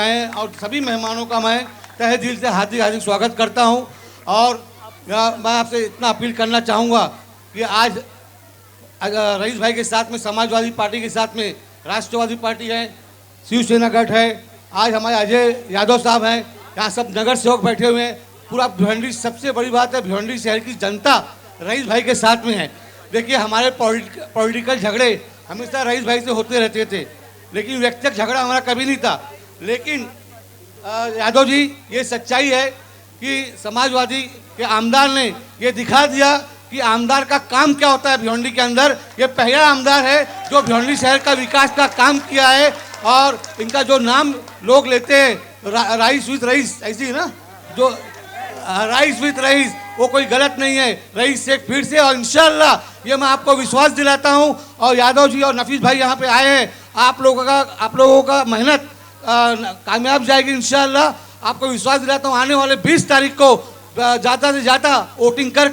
और सभी मेहमानों का मैं तहे दिल से हार्दिक हार्दिक स्वागत करता हूं। और मैं आपसे इतना अपील करना चाहूँगा कि आज रईस भाई के साथ में समाजवादी पार्टी के साथ में राष्ट्रवादी पार्टी है, शिवसेना गठ है, आज हमारे अजय यादव साहब हैं, यहाँ सब नगर सेवक बैठे हुए हैं। पूरा भिवंडी, सबसे बड़ी बात है भिवंडी शहर की जनता रईस भाई के साथ में है। देखिए हमारे पॉलिटिकल झगड़े हमेशा रईस भाई से होते रहते थे, लेकिन व्यक्तिगत झगड़ा हमारा कभी नहीं था। लेकिन यादव जी, ये सच्चाई है कि समाजवादी के आमदार ने ये दिखा दिया कि आमदार का काम क्या होता है भिवंडी के अंदर। ये पहला आमदार है जो भिवंडी शहर का विकास का काम किया है। और इनका जो नाम लोग लेते हैं राइस विद रईस, ऐसी है ना, जो राइस विद रईस, वो कोई गलत नहीं है। रईस से फिर से, और इंशाल्लाह ये मैं आपको विश्वास दिलाता हूँ। और यादव जी और नफीस भाई यहाँ पे आए हैं, आप लोगों का मेहनत कामयाब जाएगी इंशाल्लाह। आपको विश्वास दिलाता हूँ आने वाले 20 तारीख को ज़्यादा से ज़्यादा वोटिंग कर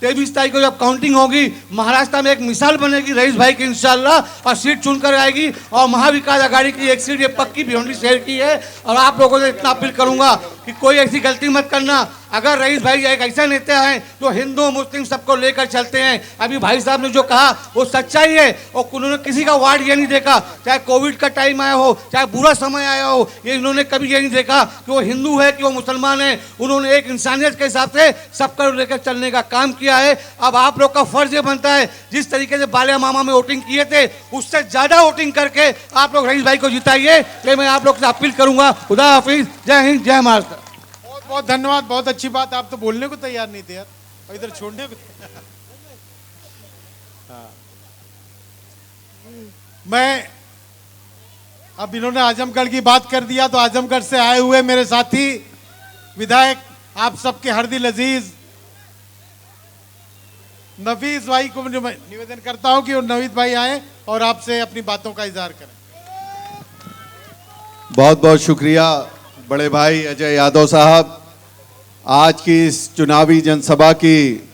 23 तारीख को जब काउंटिंग होगी, महाराष्ट्र में एक मिसाल बनेगी रईस भाई की इंशाल्लाह, और सीट चुनकर आएगी। और महाविकास आघाड़ी की एक सीट ये पक्की भिवंडी शहर की है। और आप लोगों से इतना अपील करूंगा कि कोई ऐसी गलती मत करना। अगर रईस भाई एक ऐसा नेता है जो हिंदू मुस्लिम सबको लेकर चलते हैं, अभी भाई साहब ने जो कहा वो सच्चाई है। और उन्होंने किसी का वार्ड ये नहीं देखा, चाहे कोविड का टाइम आया हो, चाहे बुरा समय आया हो, ये इन्होंने कभी ये नहीं देखा कि वो हिंदू है कि वो मुसलमान है। उन्होंने एक इंसानियत के हिसाब से सबको लेकर चलने का काम किया है। अब आप लोग का फर्ज ये बनता है, जिस तरीके से बालिया मामा में वोटिंग किए थे उससे ज्यादा वोटिंग करके आप लोग रईस भाई को जिताइए। ये मैं आप लोग से अपील करूंगा। खुदा हाफिज, जय हिंद, जय महाराष्ट्र। बहुत बहुत धन्यवाद, बहुत अच्छी बात। आप तो बोलने को तैयार नहीं थे यार, और इधर छोड़ने को। हाँ। मैं अब इन्होंने आजमगढ़ की बात कर दिया, तो आजमगढ़ से आए हुए मेरे साथी विधायक, आप सबके हर दिल अजीज नफीस भाई को मैं निवेदन करता हूं कि वो नवीद भाई आए और आपसे अपनी बातों का इजहार करें। बहुत बहुत शुक्रिया बड़े भाई अजय यादव साहब। आज की इस चुनावी जनसभा की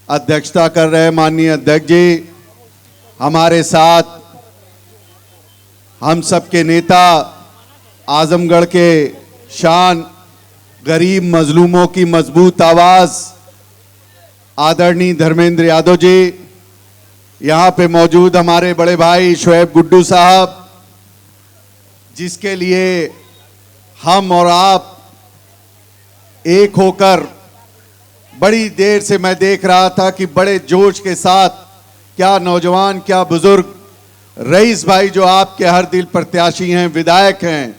अध्यक्षता कर रहे माननीय अध्यक्ष जी, हमारे साथ हम सबके नेता, आजमगढ़ के शान, गरीब मजलूमों की मजबूत आवाज आदरणीय धर्मेंद्र यादव जी, यहाँ पे मौजूद हमारे बड़े भाई शोएब गुड्डू साहब, जिसके लिए हम और आप एक होकर बड़ी देर से मैं देख रहा था कि बड़े जोश के साथ क्या नौजवान, क्या बुजुर्ग, रईस भाई जो आपके हर दिल प्रत्याशी हैं, विधायक हैं,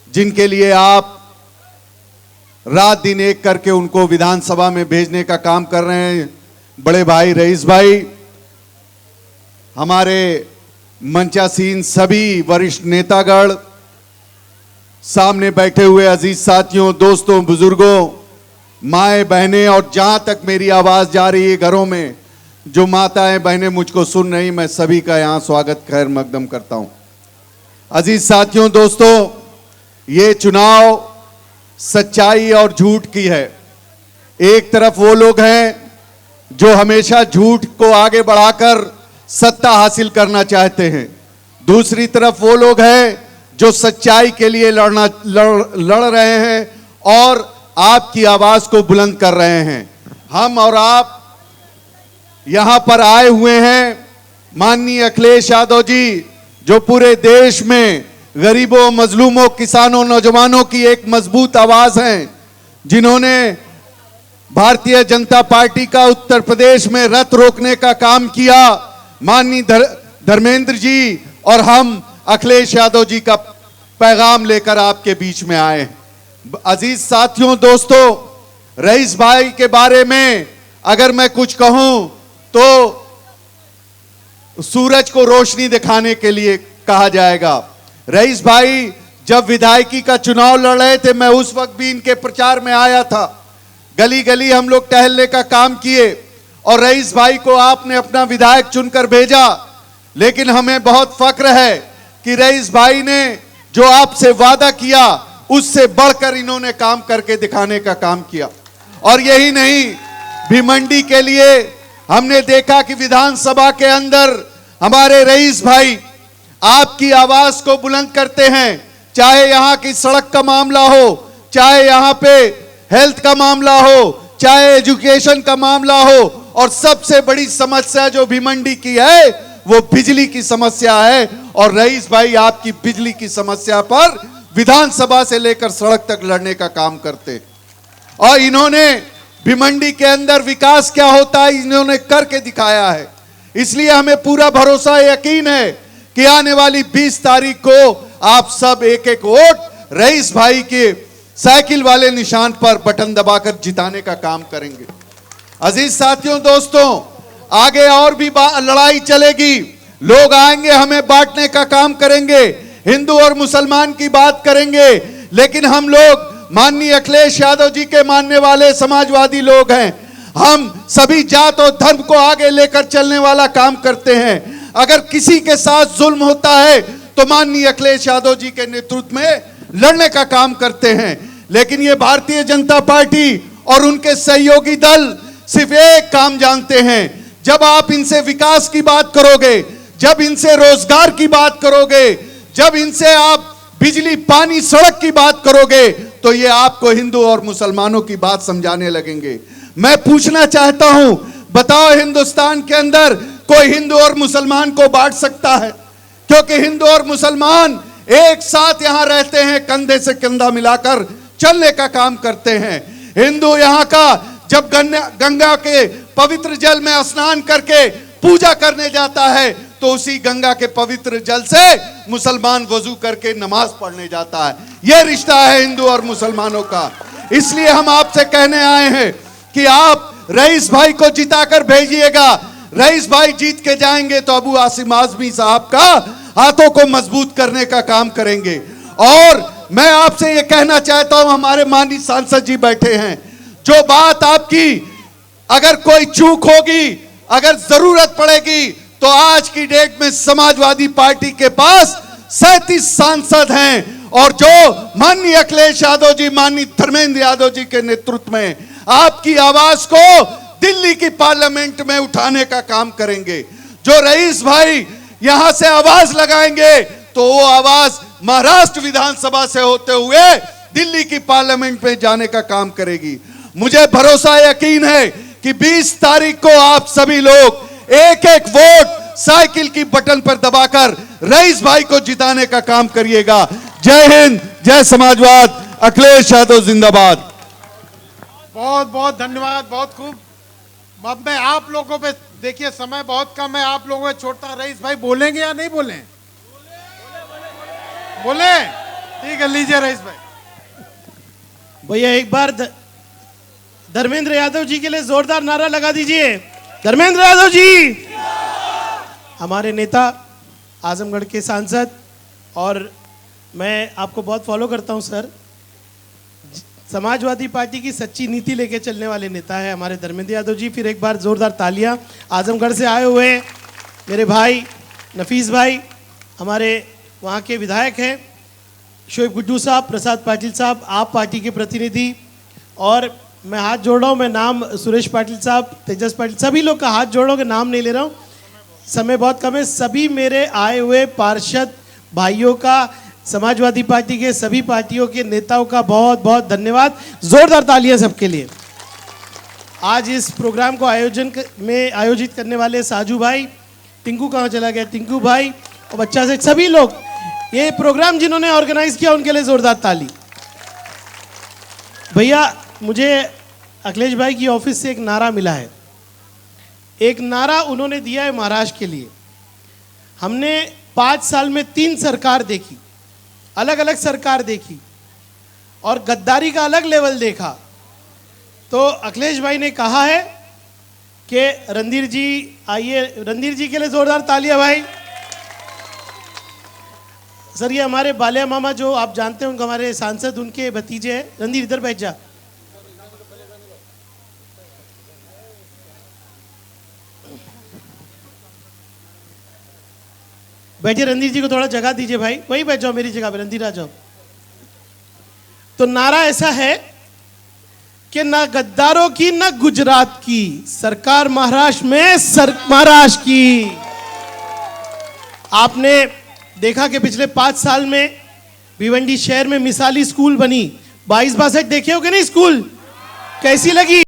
जिनके लिए आप रात दिन एक करके उनको विधानसभा में भेजने का काम कर रहे हैं। बड़े भाई रईस भाई, हमारे मंचासीन सभी वरिष्ठ नेतागण, सामने बैठे हुए अजीज साथियों, दोस्तों, बुजुर्गों, माएँ बहनें, और जहां तक मेरी आवाज जा रही है घरों में जो माताएं बहनें मुझको सुन रही, मैं सभी का यहां स्वागत खैर मकदम करता हूं। अजीज साथियों, दोस्तों, ये चुनाव सच्चाई और झूठ की है। एक तरफ वो लोग हैं जो हमेशा झूठ को आगे बढ़ाकर सत्ता हासिल करना चाहते हैं, दूसरी तरफ वो लोग हैं जो सच्चाई के लिए लड़ रहे हैं और आपकी आवाज को बुलंद कर रहे हैं। हम और आप यहां पर आए हुए हैं माननीय अखिलेश यादव जी, जो पूरे देश में गरीबों, मजलूमों, किसानों, नौजवानों की एक मजबूत आवाज हैं, जिन्होंने भारतीय जनता पार्टी का उत्तर प्रदेश में रथ रोकने का काम किया। माननीय धर्मेंद्र जी और हम अखिलेश यादव जी का पैगाम लेकर आपके बीच में आए। अजीज साथियों, दोस्तों, रईस भाई के बारे में अगर मैं कुछ कहूं तो सूरज को रोशनी दिखाने के लिए कहा जाएगा। रईस भाई जब विधायकी का चुनाव लड़ रहे थे, मैं उस वक्त भी इनके प्रचार में आया था। गली गली हम लोग टहलने का काम किए और रईस भाई को आपने अपना विधायक चुनकर भेजा। लेकिन हमें बहुत फक्र है कि रईस भाई ने जो आपसे वादा किया उससे बढ़कर इन्होंने काम करके दिखाने का काम किया। और यही नहीं, भिवंडी के लिए हमने देखा कि विधानसभा के अंदर हमारे रईस भाई आपकी आवाज को बुलंद करते हैं, चाहे यहाँ की सड़क का मामला हो, चाहे यहाँ पे हेल्थ का मामला हो, चाहे एजुकेशन का मामला हो, और सबसे बड़ी समस्या जो भिमंडी की है वो बिजली की समस्या है। और रईस भाई आपकी बिजली की समस्या पर विधानसभा से लेकर सड़क तक लड़ने का काम करते, और इन्होंने भिमंडी के अंदर विकास क्या होता है इन्होंने करके दिखाया है। इसलिए हमें पूरा भरोसा यकीन है कि आने वाली 20 तारीख को आप सब एक एक वोट रईस भाई के साइकिल वाले निशान पर बटन दबाकर जिताने का काम करेंगे। अजीज साथियों, दोस्तों, आगे और भी लड़ाई चलेगी। लोग आएंगे, हमें बांटने का काम करेंगे, हिंदू और मुसलमान की बात करेंगे, लेकिन हम लोग माननीय अखिलेश यादव जी के मानने वाले समाजवादी लोग हैं। हम सभी जात और धर्म को आगे लेकर चलने वाला काम करते हैं। अगर किसी के साथ जुल्म होता है तो माननीय अखिलेश यादव जी के नेतृत्व में लड़ने का काम करते हैं। लेकिन ये भारतीय जनता पार्टी और उनके सहयोगी दल सिर्फ एक काम जानते हैं, जब आप इनसे विकास की बात करोगे, जब इनसे रोजगार की बात करोगे, जब इनसे आप बिजली, पानी, सड़क की बात करोगे, तो ये आपको हिंदू और मुसलमानों की बात समझाने लगेंगे। मैं पूछना चाहता हूं, बताओ हिंदुस्तान के अंदर कोई हिंदू और मुसलमान को बांट सकता है? क्योंकि हिंदू और मुसलमान एक साथ यहां रहते हैं, कंधे से कंधा मिलाकर चलने का काम करते हैं। हिंदू यहां का जब गंगा के पवित्र जल में स्नान करके पूजा करने जाता है तो उसी गंगा के पवित्र जल से मुसलमान वजू करके नमाज पढ़ने जाता है। यह रिश्ता है हिंदू और मुसलमानों का। इसलिए हम आपसे कहने आए हैं कि आप रईस भाई को जिताकर भेजिएगा। रईस भाई जीत के जाएंगे तो अबू आसिम आजमी साहब का हाथों को मजबूत करने का काम करेंगे। और मैं आपसे यह कहना चाहता हूं, हमारे माननीय सांसद जी बैठे हैं, जो बात आपकी अगर कोई चूक होगी, अगर जरूरत पड़ेगी, तो आज की डेट में समाजवादी पार्टी के पास 37 सांसद हैं, और जो माननीय अखिलेश यादव जी, माननीय धर्मेंद्र यादव जी के नेतृत्व में आपकी आवाज को दिल्ली की पार्लियामेंट में उठाने का काम करेंगे। जो रईस भाई यहां से आवाज लगाएंगे तो वो आवाज महाराष्ट्र विधानसभा से होते हुए दिल्ली की पार्लियामेंट में जाने का काम करेगी। मुझे भरोसा यकीन है कि 20 तारीख को आप सभी लोग एक एक वोट साइकिल की बटन पर दबाकर रईस भाई को जिताने का काम करिएगा। जय हिंद, जय समाजवाद, अखिलेश यादव जिंदाबाद। बहुत बहुत धन्यवाद, बहुत खूब। अब मैं आप लोगों पे, देखिए समय बहुत कम है, आप लोगों पे छोड़ता। रईस भाई बोलेंगे या नहीं बोले? बोले? ठीक है, लीजिए रईस भाई। भैया एक बार धर्मेंद्र यादव जी के लिए जोरदार नारा लगा दीजिए। धर्मेंद्र यादव जी, हमारे नेता, आजमगढ़ के सांसद, और मैं आपको बहुत फॉलो करता हूं सर। समाजवादी पार्टी की सच्ची नीति लेके चलने वाले नेता है हमारे धर्मेंद्र यादव जी। फिर एक बार जोरदार तालियां। आजमगढ़ से आए हुए मेरे भाई नफीस भाई, हमारे वहाँ के विधायक हैं, शोएब गुड्डू साहब, प्रसाद पाटिल साहब, आप पार्टी के प्रतिनिधि, और मैं हाथ जोड़ रहा हूँ, मैं नाम सुरेश पाटिल साहब, तेजस पाटिल, सभी लोग का हाथ जोड़ रहा हूँ, नाम नहीं ले रहा हूँ, समय बहुत कम है। सभी मेरे आए हुए पार्षद भाइयों का, समाजवादी पार्टी के सभी पार्टियों के नेताओं का बहुत बहुत धन्यवाद। जोरदार तालियां सबके लिए। आज इस प्रोग्राम को आयोजित करने वाले साजू भाई, टिंकू कहाँ चला गया, टिंकू भाई और बच्चा से सभी लोग, ये प्रोग्राम जिन्होंने ऑर्गेनाइज किया उनके लिए जोरदार ताली। भैया, मुझे अखिलेश भाई की ऑफिस से एक नारा मिला है। एक नारा उन्होंने दिया है महाराष्ट्र के लिए। हमने 5 साल में 3 सरकार देखी, अलग अलग सरकार देखी, और गद्दारी का अलग लेवल देखा। तो अखिलेश भाई ने कहा है कि रणधीर जी आइए, रणधीर जी के लिए जोरदार तालियां भाई। सर, ये हमारे बालिया मामा जो आप जानते होंगे, हमारे सांसद, उनके भतीजे हैं। रणधीर इधर बैठ जा। बैठिए, रणधीर जी को थोड़ा जगह दीजिए भाई, वही बैठ जाओ मेरी जगह पे, रणधीर आ जाओ। तो नारा ऐसा है कि ना गद्दारों की ना गुजरात की सरकार, महाराष्ट्र में महाराष्ट्र की। आपने देखा कि पिछले 5 साल में भिवंडी शहर में मिसाली स्कूल बनी, 22-62 देखे हो कि नहीं स्कूल, कैसी लगी?